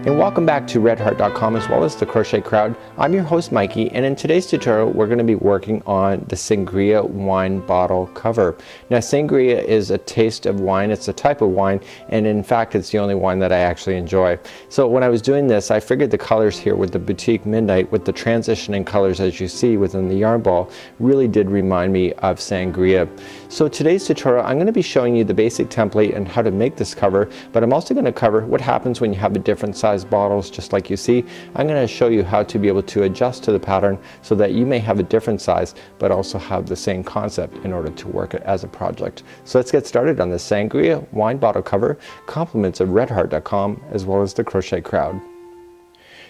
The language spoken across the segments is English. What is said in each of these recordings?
And welcome back to redheart.com as well as the Crochet Crowd. I'm your host Mikey, and in today's tutorial we're going to be working on the Sangria wine bottle cover. Now Sangria is a taste of wine, it's a type of wine, and in fact it's the only wine that I actually enjoy. So when I was doing this, I figured the colors here with the Boutique Midnight, with the transitioning colors as you see within the yarn ball, really did remind me of Sangria. So today's tutorial I'm going to be showing you the basic template and how to make this cover, but I'm also going to cover what happens when you have a different size bottles just like you see. I'm going to show you how to be able to adjust to the pattern so that you may have a different size but also have the same concept in order to work it as a project. So let's get started on the Sangria wine bottle cover, compliments of redheart.com as well as the Crochet Crowd.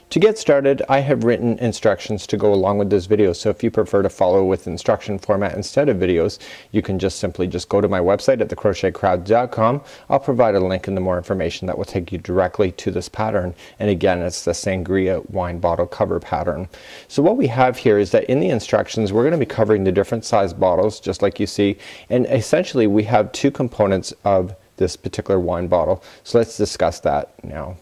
To get started, I have written instructions to go along with this video, so if you prefer to follow with instruction format instead of videos, you can just simply go to my website at thecrochetcrowd.com. I'll provide a link in the more information that will take you directly to this pattern, and again it's the Sangria wine bottle cover pattern. So what we have here is that in the instructions we're going to be covering the different size bottles just like you see, and essentially we have two components of this particular wine bottle. So let's discuss that now.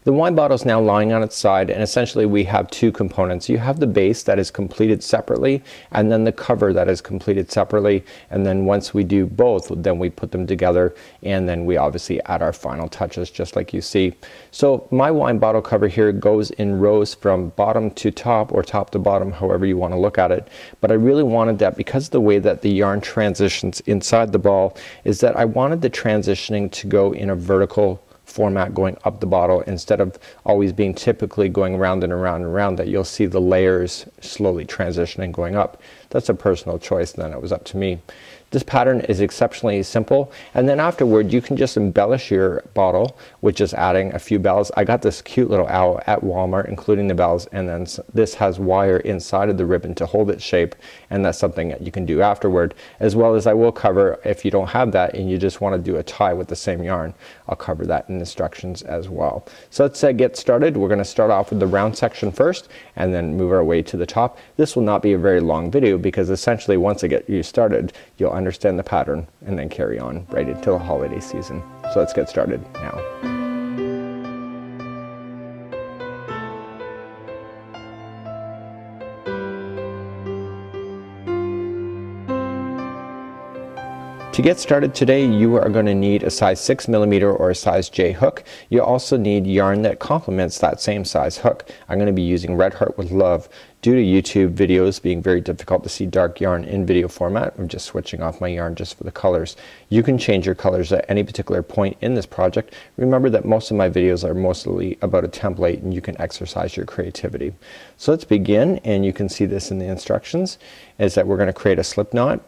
The wine bottle is now lying on its side, and essentially we have two components. You have the base that is completed separately, and then the cover that is completed separately, and then once we do both, then we put them together, and then we obviously add our final touches just like you see. So my wine bottle cover here goes in rows from bottom to top, or top to bottom, however you want to look at it. But I really wanted that, because of the way that the yarn transitions inside the ball, is that I wanted the transitioning to go in a vertical format going up the bottle instead of always being typically going around and around and around, that you'll see the layers slowly transitioning going up. That's a personal choice, then it was up to me. This pattern is exceptionally simple, and then afterward you can just embellish your bottle with just adding a few bells. I got this cute little owl at Walmart including the bells, and then this has wire inside of the ribbon to hold its shape, and that's something that you can do afterward, as well as I will cover if you don't have that and you just want to do a tie with the same yarn. I'll cover that in instructions as well. So let's get started. We're going to start off with the round section first and then move our way to the top. This will not be a very long video because essentially once I get you started you'll understand the pattern and then carry on right into the holiday season. So let's get started now. To get started today you are going to need a size 6mm or a size J hook. You also need yarn that complements that same size hook. I'm going to be using Red Heart with Love. Due to YouTube videos being very difficult to see dark yarn in video format, I'm just switching off my yarn just for the colors. You can change your colors at any particular point in this project. Remember that most of my videos are mostly about a template and you can exercise your creativity. So let's begin, and you can see this in the instructions, is that we're going to create a slip knot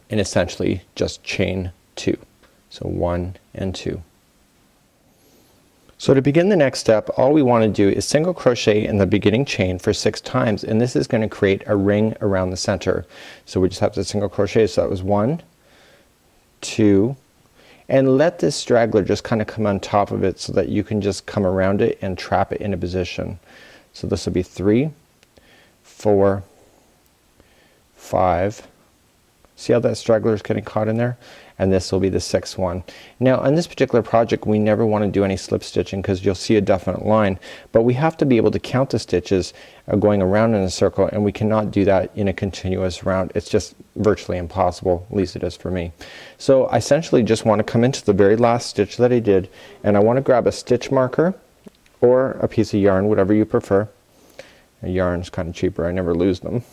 and essentially just chain 2. So 1 and 2. So to begin the next step, all we want to do is single crochet in the beginning chain for 6 times, and this is going to create a ring around the center. So we just have to single crochet. So that was 1, 2, and let this straggler just kind of come on top of it so that you can just come around it and trap it in a position. So this will be 3, 4, 5. See how that straggler is getting caught in there? And this will be the 6th one. Now on this particular project we never want to do any slip stitching because you'll see a definite line, but we have to be able to count the stitches going around in a circle, and we cannot do that in a continuous round. It's just virtually impossible, at least it is for me. So I essentially just want to come into the very last stitch that I did, and I want to grab a stitch marker or a piece of yarn, whatever you prefer. Yarn's kind of cheaper, I never lose them.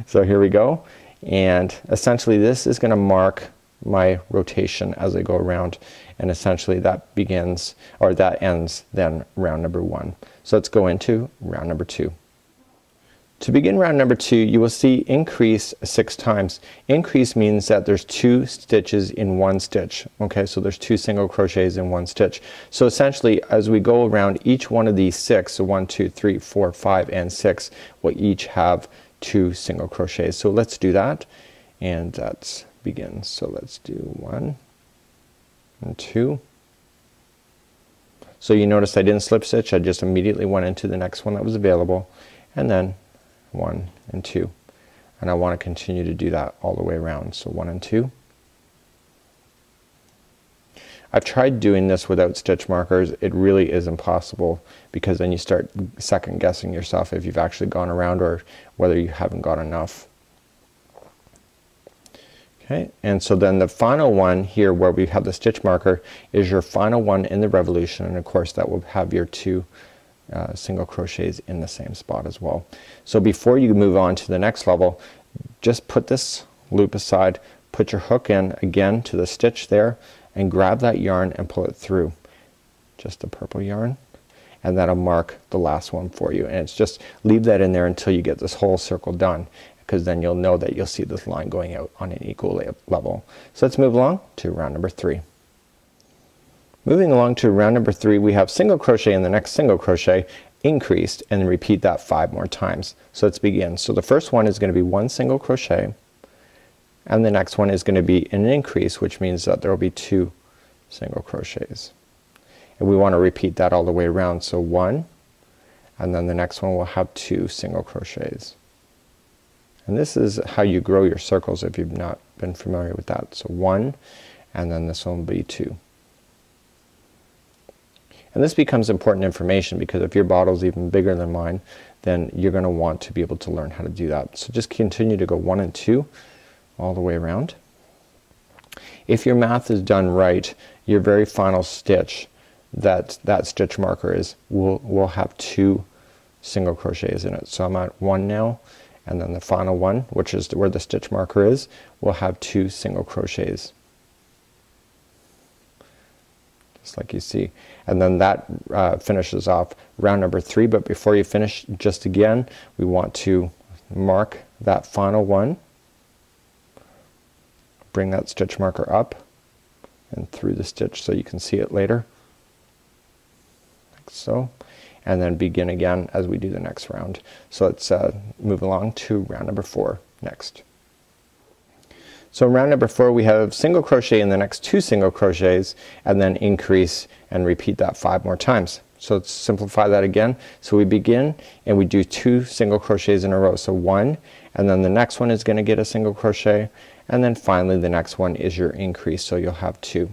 So here we go. And essentially this is going to mark my rotation as I go around, and essentially that begins, or that ends then round number 1. So let's go into round number 2. To begin round number 2 you will see increase 6 times. Increase means that there's 2 stitches in 1 stitch. Okay, so there's 2 single crochets in 1 stitch. So essentially as we go around each one of these 6, so 1, 2, 3, 4, 5 and 6 will each have 2 single crochets. So let's do that, and that begins. So let's do 1 and 2. So you notice I didn't slip stitch, I just immediately went into the next one that was available, and then 1 and 2, and I want to continue to do that all the way around. So 1 and 2. I've tried doing this without stitch markers. It really is impossible, because then you start second guessing yourself if you've actually gone around or whether you haven't got enough. Okay, and so then the final one here where we have the stitch marker is your final one in the revolution, and of course that will have your 2 single crochets in the same spot as well. So before you move on to the next level, just put this loop aside, put your hook in again to the stitch there, and grab that yarn and pull it through, just the purple yarn, and that'll mark the last one for you. And it's just leave that in there until you get this whole circle done, because then you'll know that you'll see this line going out on an equal level. So let's move along to round number 3. Moving along to round number 3, we have single crochet in the next single crochet, increased, and then repeat that 5 more times. So let's begin. So the first one is going to be 1 single crochet, and the next one is going to be an increase, which means that there will be 2 single crochets, and we want to repeat that all the way around. So 1, and then the next one will have 2 single crochets, and this is how you grow your circles if you've not been familiar with that. So 1, and then this one will be 2. And this becomes important information, because if your bottle is even bigger than mine, then you're going to want to be able to learn how to do that. So just continue to go 1 and 2 all the way around. If your math is done right, your very final stitch, that stitch marker is will have 2 single crochets in it. So I'm at 1 now, and then the final one, which is where the stitch marker is, will have 2 single crochets, just like you see. And then that finishes off round number 3. But before you finish, just again, we want to mark that final one, bring that stitch marker up and through the stitch so you can see it later, like so, and then begin again as we do the next round. So let's move along to round number 4 next. So round number 4, we have single crochet in the next 2 single crochets, and then increase and repeat that 5 more times. So let's simplify that again. So we begin and we do 2 single crochets in a row. So 1, and then the next one is going to get a single crochet, and then finally the next one is your increase, so you'll have 2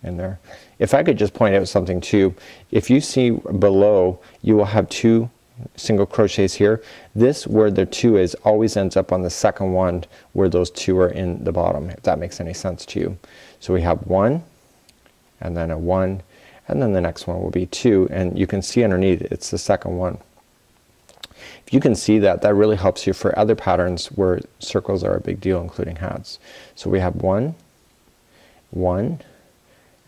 in there. If I could just point out something too, if you see below, you will have 2 single crochets here. This where the 2 is always ends up on the second one where those 2 are in the bottom, if that makes any sense to you. So we have 1, and then a 1, and then the next one will be 2, and you can see underneath it's the second one. If you can see that, that really helps you for other patterns where circles are a big deal, including hats. So we have 1, 1,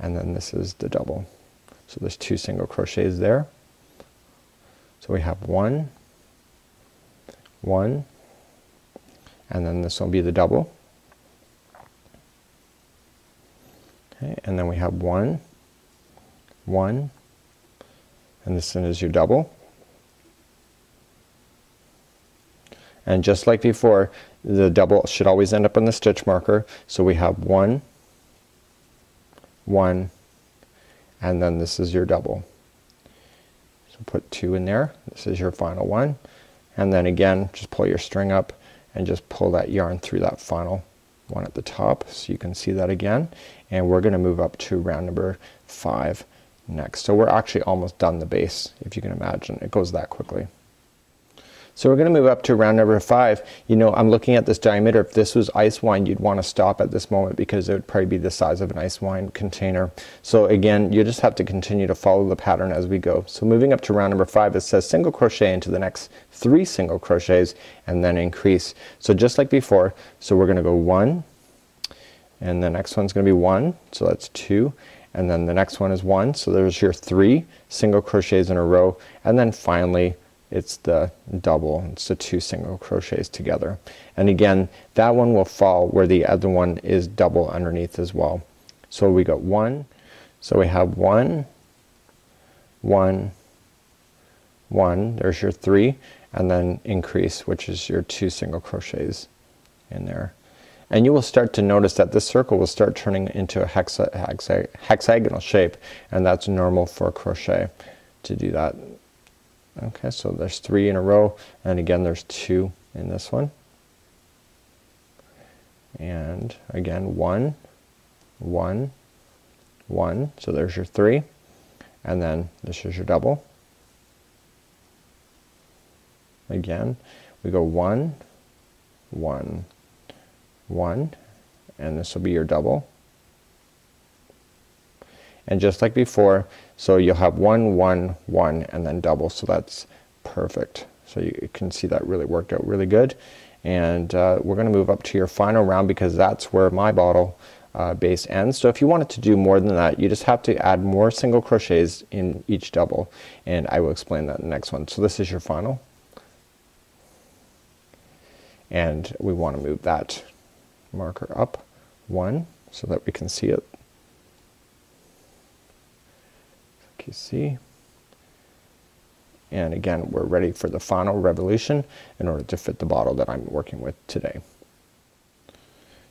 and then this is the double. So there's 2 single crochets there. So we have 1, 1, and then this will be the double. Okay, and then we have 1, 1, and this one is your double. And just like before, the double should always end up on the stitch marker. So we have 1, 1, and then this is your double. So put 2 in there. This is your final one, and then again just pull your string up and just pull that yarn through that final one at the top so you can see that again. And we're going to move up to round number 5 next. So we're actually almost done the base, if you can imagine. It goes that quickly. So we're going to move up to round number 5. You know, I'm looking at this diameter. If this was ice wine, you'd want to stop at this moment because it would probably be the size of an ice wine container. So again, you just have to continue to follow the pattern as we go. So moving up to round number 5, it says single crochet into the next 3 single crochets and then increase. So just like before, so we're going to go 1, and the next one's going to be 1, so that's 2, and then the next one is 1, so there's your 3 single crochets in a row, and then finally it's the double. It's the 2 single crochets together, and again that one will fall where the other one is double underneath as well. So we got 1, so we have 1, 1, 1, there's your 3, and then increase, which is your 2 single crochets in there. And you will start to notice that this circle will start turning into a hexagonal shape, and that's normal for crochet to do that. Okay, so there's 3 in a row, and again there's 2 in this one, and again 1, 1, 1, so there's your 3, and then this is your double. Again we go 1 1 1, and this will be your double. And just like before, so you'll have 1 1 1 and then double, so that's perfect. So you can see that really worked out really good. And we're gonna move up to your final round because that's where my bottle base ends. So if you wanted to do more than that, you just have to add more single crochets in each double, and I will explain that in the next one. So this is your final, and we want to move that marker up 1 so that we can see it. Like you see. And again, we're ready for the final revolution in order to fit the bottle that I'm working with today.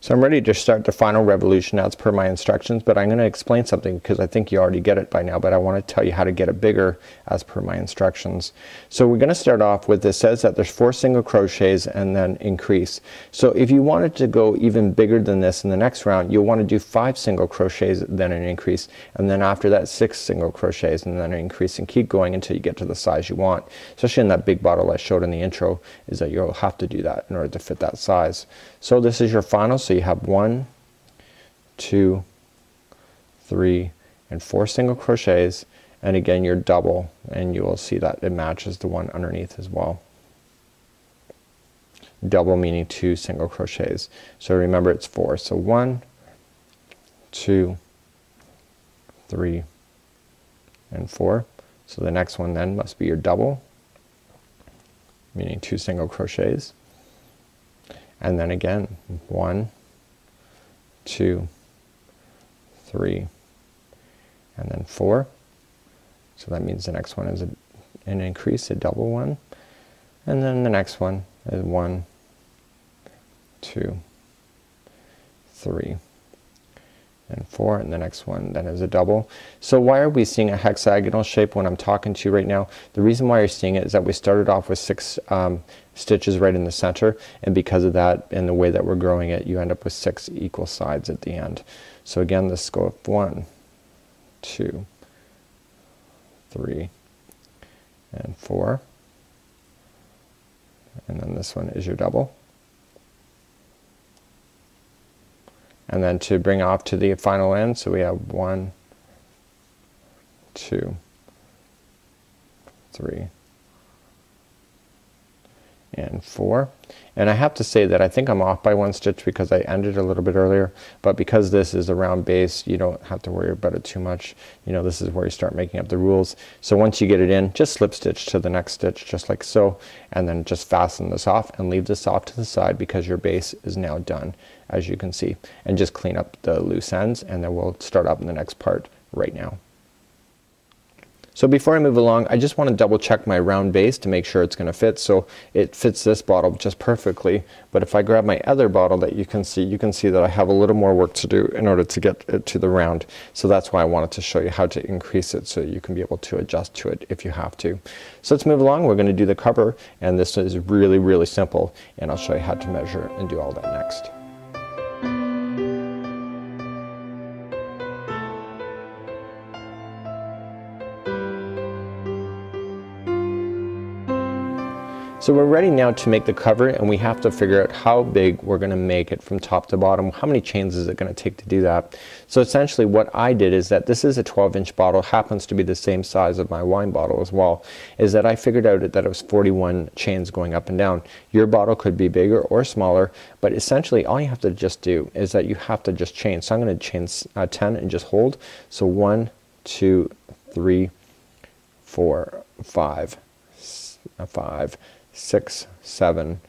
So I'm ready to start the final revolution as per my instructions, but I'm going to explain something because I think you already get it by now, but I want to tell you how to get it bigger as per my instructions. So we're going to start off with, it says that there's 4 single crochets and then increase. So if you wanted to go even bigger than this in the next round, you'll want to do 5 single crochets then an increase, and then after that 6 single crochets and then an increase, and keep going until you get to the size you want. Especially in that big bottle I showed in the intro, is that you'll have to do that in order to fit that size. So this is your final. So you have 1 2 3 and 4 single crochets, and again your double, and you will see that it matches the one underneath as well. Double meaning 2 single crochets. So remember it's 4. So 1 2 3 and 4. So the next one then must be your double, meaning 2 single crochets, and then again 1 2 3 and then 4. So that means the next one is an increase, a double one, and then the next one is 1 2 3 and 4, and the next one then is a double. So why are we seeing a hexagonal shape when I'm talking to you right now? The reason why you're seeing it is that we started off with 6 stitches right in the center, and because of that and the way that we're growing it, you end up with 6 equal sides at the end. So again, let's go up 1 2 3 and 4, and then this one is your double. And then to bring off to the final end, so we have 1 2 3 and 4. And I have to say that I think I'm off by 1 stitch because I ended a little bit earlier, but because this is a round base, you don't have to worry about it too much. You know, this is where you start making up the rules. So once you get it in, just slip stitch to the next stitch just like so, and then just fasten this off and leave this off to the side because your base is now done, as you can see. And just clean up the loose ends, and then we'll start up in the next part right now. So before I move along, I just want to double check my round base to make sure it's going to fit. So it fits this bottle just perfectly, but if I grab my other bottle that you can see that I have a little more work to do in order to get it to the round. So that's why I wanted to show you how to increase it so you can be able to adjust to it if you have to. So let's move along. We're going to do the cover, and this is really simple, and I'll show you how to measure and do all that next. So we're ready now to make the cover, and we have to figure out how big we're going to make it from top to bottom. How many chains is it going to take to do that? So essentially what I did is that this is a 12-inch bottle, happens to be the same size of my wine bottle as well, is that I figured out that it was 41 chains going up and down. Your bottle could be bigger or smaller, but essentially all you have to just do is that you have to just chain. So I'm going to chain 10 and just hold. So 1 2 3 4 5 6 7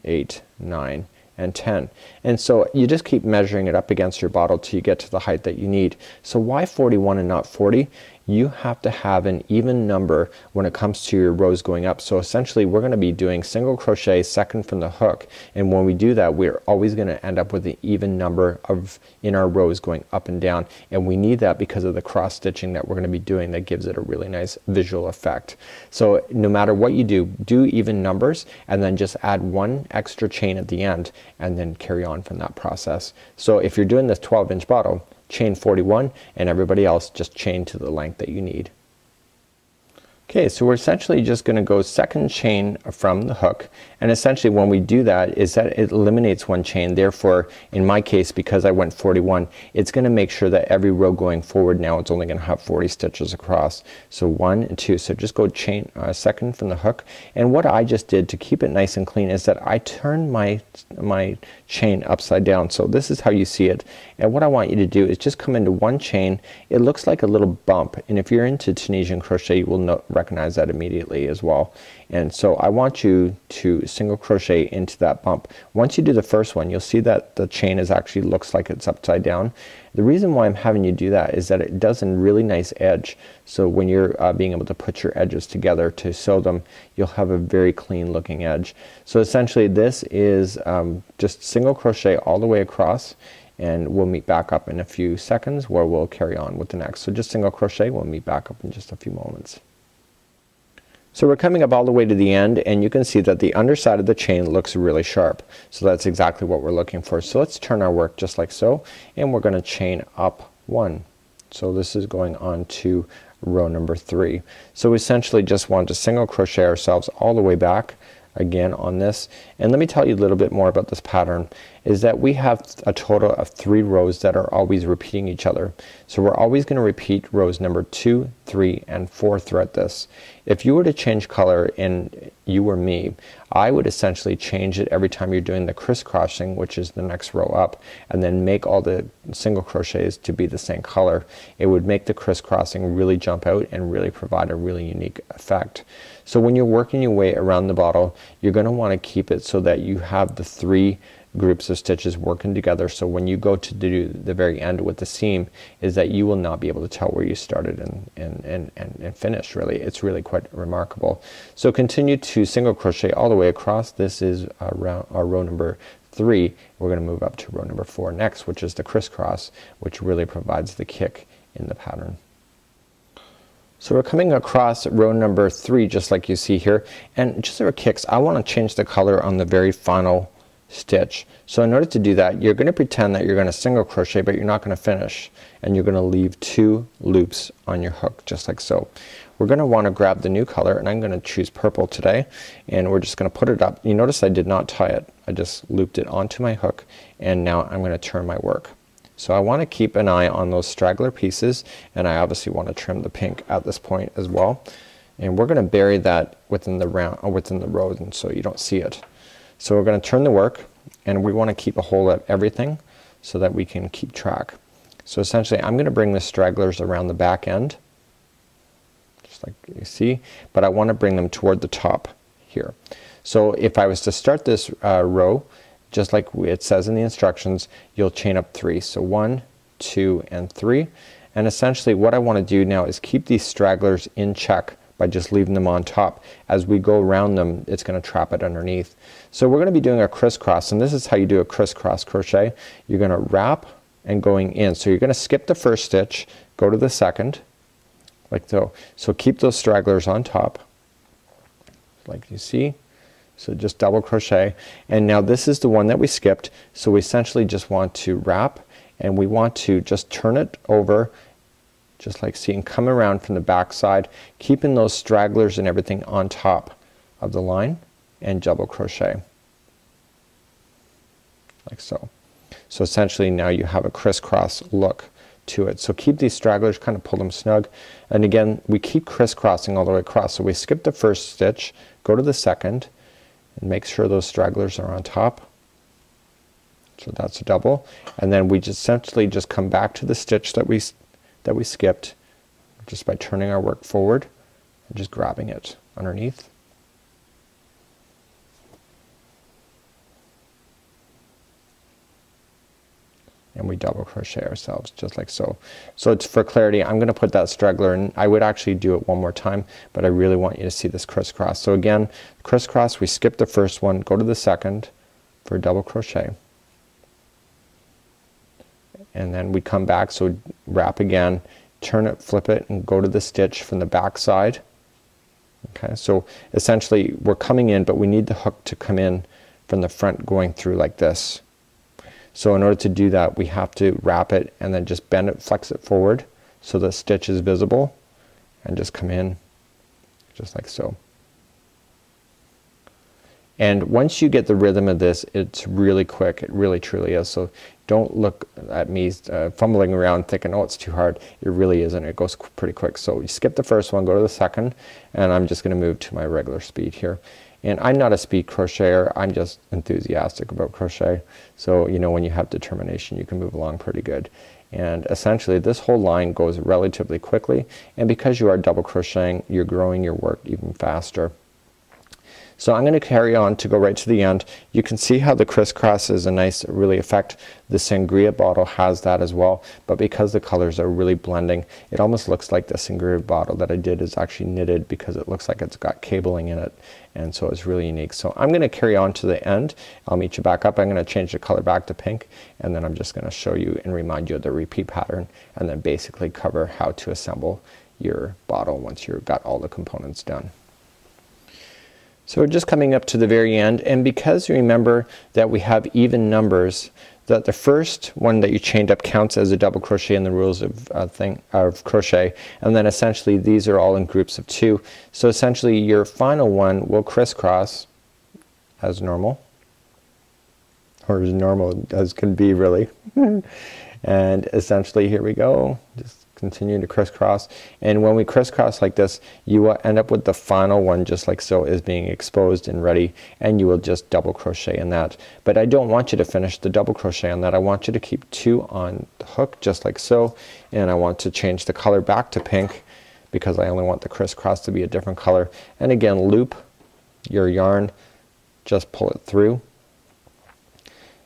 8 9 and 10. And so you just keep measuring it up against your bottle till you get to the height that you need. So why 41 and not 40? You have to have an even number when it comes to your rows going up. So essentially we're going to be doing single crochet second from the hook, and when we do that, we're always going to end up with an even number of in our rows going up and down, and we need that because of the cross stitching that we're going to be doing that gives it a really nice visual effect. So no matter what you do even numbers, and then just add 1 extra chain at the end, and then carry on from that process. So if you're doing this 12-inch bottle, chain 41, and everybody else just chain to the length that you need. Okay, so we're essentially just gonna go second chain from the hook, and essentially when we do that is that it eliminates one chain. Therefore, in my case, because I went 41, it's gonna make sure that every row going forward now it's only gonna have 40 stitches across. So 1 and 2, so just go chain second from the hook, and what I just did to keep it nice and clean is that I turned my chain upside down. So this is how you see it, and what I want you to do is just come into one chain. It looks like a little bump, and if you're into Tunisian crochet you will recognize that immediately as well. And so I want you to single crochet into that bump. Once you do the first one, you'll see that the chain is actually looks like it's upside down. The reason why I'm having you do that is that it does a really nice edge. So when you're being able to put your edges together to sew them, you'll have a very clean looking edge. So essentially this is just single crochet all the way across, and we'll meet back up in a few seconds where we'll carry on with the next. So just single crochet, we'll meet back up in just a few moments. So we're coming up all the way to the end, and you can see that the underside of the chain looks really sharp. So that's exactly what we're looking for. So let's turn our work just like so, and we're gonna chain up 1. So this is going on to row number 3. So we essentially just want to single crochet ourselves all the way back again on this. And let me tell you a little bit more about this pattern, is that we have a total of 3 rows that are always repeating each other. So we're always gonna repeat rows number 2, 3, and 4 throughout this. If you were to change color and you were me, I would essentially change it every time you're doing the crisscrossing, which is the next row up, and then make all the single crochets to be the same color. It would make the crisscrossing really jump out and really provide a really unique effect. So when you're working your way around the bottle, you're gonna wanna keep it so that you have the 3 groups of stitches working together, so when you go to do the very end with the seam, is that you will not be able to tell where you started and finished. Really, it's really quite remarkable. So continue to single crochet all the way across. This is our row number 3. We're gonna move up to row number 4 next, which is the crisscross, which really provides the kick in the pattern. So we're coming across row number 3 just like you see here, and just for kicks I want to change the color on the very final stitch. So in order to do that, you're gonna pretend that you're gonna single crochet, but you're not gonna finish, and you're gonna leave 2 loops on your hook just like so. We're gonna want to grab the new color, and I'm gonna choose purple today, and we're just gonna put it up. You notice I did not tie it. I just looped it onto my hook, and now I'm gonna turn my work. So I want to keep an eye on those straggler pieces, and I obviously want to trim the pink at this point as well, and we're gonna bury that within the row, and so you don't see it. So we're gonna turn the work, and we want to keep a hold of everything so that we can keep track. So essentially I'm gonna bring the stragglers around the back end just like you see, but I want to bring them toward the top here. So if I was to start this row just like it says in the instructions, you'll chain up 3. So 1, 2, and 3, and essentially what I want to do now is keep these stragglers in check by just leaving them on top. As we go around them, it's gonna trap it underneath. So we're gonna be doing a crisscross, and this is how you do a crisscross crochet. You're gonna wrap and going in. So you're gonna skip the first stitch, go to the second, like so. So keep those stragglers on top, like you see. So just double crochet, and now this is the one that we skipped. So we essentially just want to wrap, and we want to just turn it over just like see, and come around from the back side, keeping those stragglers and everything on top of the line, and double crochet like so. So essentially now you have a crisscross look to it. So keep these stragglers, kind of pull them snug, and again we keep crisscrossing all the way across. So we skip the first stitch, go to the second, and make sure those stragglers are on top. So that's a double, and then we just essentially just come back to the stitch that we skipped just by turning our work forward and just grabbing it underneath. And we double crochet ourselves just like so. So it's for clarity, I'm gonna put that straggler in. I would actually do it one more time, but I really want you to see this crisscross. So again, crisscross, we skip the first one, go to the second for a double crochet, and then we come back, so wrap again, turn it, flip it, and go to the stitch from the back side. Okay, so essentially we're coming in, but we need the hook to come in from the front, going through like this. So in order to do that, we have to wrap it and then just bend it, flex it forward so the stitch is visible, and just come in just like so. And once you get the rhythm of this, it's really quick. It really truly is. So don't look at me fumbling around thinking, oh, it's too hard. It really isn't. It goes pretty quick. So you skip the first one, go to the second, and I'm just gonna move to my regular speed here. And I'm not a speed crocheter, I'm just enthusiastic about crochet. So you know, when you have determination, you can move along pretty good. And essentially this whole line goes relatively quickly, and because you are double crocheting, you're growing your work even faster. So I'm gonna carry on to go right to the end. You can see how the crisscross is a nice really effect. The Sangria bottle has that as well, but because the colors are really blending, it almost looks like the Sangria bottle that I did is actually knitted, because it looks like it's got cabling in it, and so it's really unique. So I'm gonna carry on to the end. I'll meet you back up. I'm gonna change the color back to pink, and then I'm just gonna show you and remind you of the repeat pattern, and then basically cover how to assemble your bottle once you've got all the components done. So we're just coming up to the very end, and because you remember that we have even numbers, that the first one that you chained up counts as a double crochet in the rules of crochet, and then essentially these are all in groups of 2. So essentially your final one will crisscross as normal, or as normal as can be really. And essentially here we go, just continue to crisscross, and when we crisscross like this, you will end up with the final one just like so, is being exposed and ready, and you will just double crochet in that. But I don't want you to finish the double crochet on that. I want you to keep 2 on the hook just like so, and I want to change the color back to pink because I only want the crisscross to be a different color. And again, loop your yarn, just pull it through,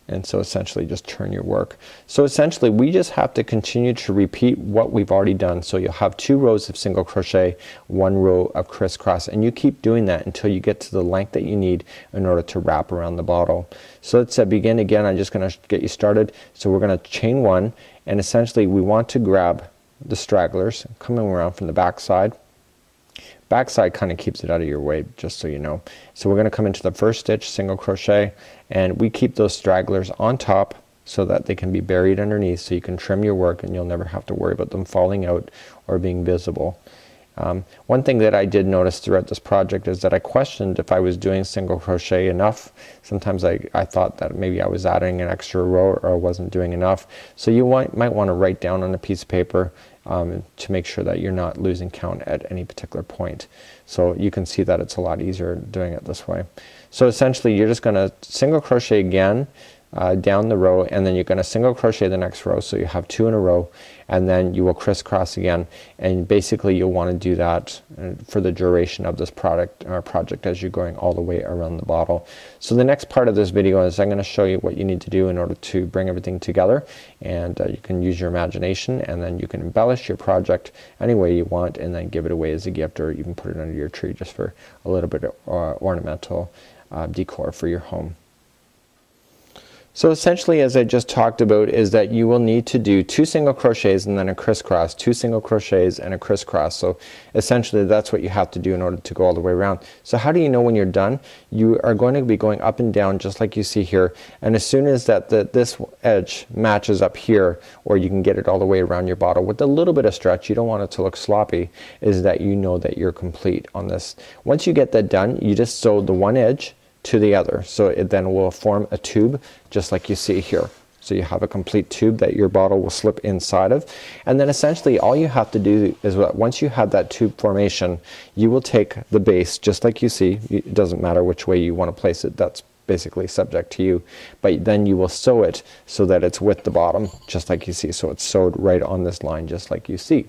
and so essentially just turn your work. So essentially we just have to continue to repeat what we've already done. So you'll have 2 rows of single crochet, 1 row of crisscross, and you keep doing that until you get to the length that you need in order to wrap around the bottle. So let's begin again. I'm just gonna get you started. So we're gonna chain 1, and essentially we want to grab the stragglers coming around from the back side. Backside kind of keeps it out of your way, just so you know. So we're gonna come into the first stitch, single crochet, and we keep those stragglers on top so that they can be buried underneath, so you can trim your work and you'll never have to worry about them falling out or being visible. One thing that I did notice throughout this project is that I questioned if I was doing single crochet enough. Sometimes I thought that maybe I was adding an extra row or I wasn't doing enough. So you might want to write down on a piece of paper to make sure that you're not losing count at any particular point. So you can see that it's a lot easier doing it this way. So essentially you're just gonna single crochet again down the row, and then you're gonna single crochet the next row, so you have 2 in a row, and then you will crisscross again, and basically you'll want to do that for the duration of this project as you're going all the way around the bottle. So the next part of this video is I'm gonna show you what you need to do in order to bring everything together, and you can use your imagination, and then you can embellish your project any way you want, and then give it away as a gift, or even put it under your tree just for a little bit of ornamental decor for your home. So essentially, as I just talked about, is that you will need to do 2 single crochets and then a crisscross, 2 single crochets and a crisscross. So essentially that's what you have to do in order to go all the way around. So how do you know when you're done? You are going to be going up and down just like you see here, and as soon as this edge matches up here, or you can get it all the way around your bottle with a little bit of stretch, you don't want it to look sloppy, is that you know that you're complete on this. Once you get that done, you just sew the one edge to the other, so it then will form a tube just like you see here. So you have a complete tube that your bottle will slip inside of, and then essentially all you have to do is once you have that tube formation, you will take the base just like you see. It doesn't matter which way you want to place it, that's basically subject to you, but then you will sew it so that it's with the bottom just like you see. So it's sewed right on this line just like you see.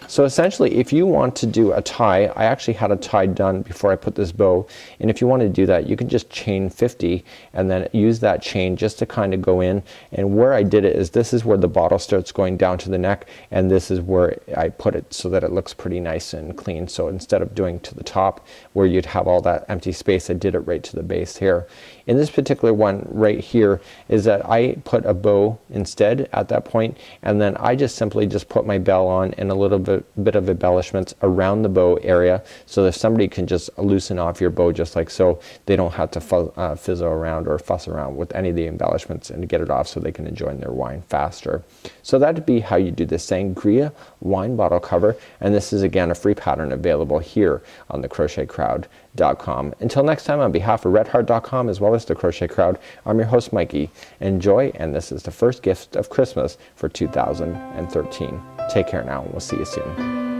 So essentially if you want to do a tie, I actually had a tie done before I put this bow, and if you want to do that you can just chain 50 and then use that chain just to kind of go in, and where I did it is this is where the bottle starts going down to the neck, and this is where I put it so that it looks pretty nice and clean. So instead of doing to the top where you'd have all that empty space, I did it right to the base here. In this particular one right here is that I put a bow instead at that point, and then I just simply just put my bell on and a little bit of embellishments around the bow area, so that somebody can just loosen off your bow just like so. They don't have to fizzle around or fuss around with any of the embellishments, and to get it off so they can enjoy their wine faster. So that'd be how you do the Sangria wine bottle cover, and this is again a free pattern available here on the crochetcrowd.com. Until next time, on behalf of redheart.com as well as the Crochet Crowd, I'm your host Mikey. Enjoy, and this is the first gift of Christmas for 2013. Take care now, and we'll see you soon.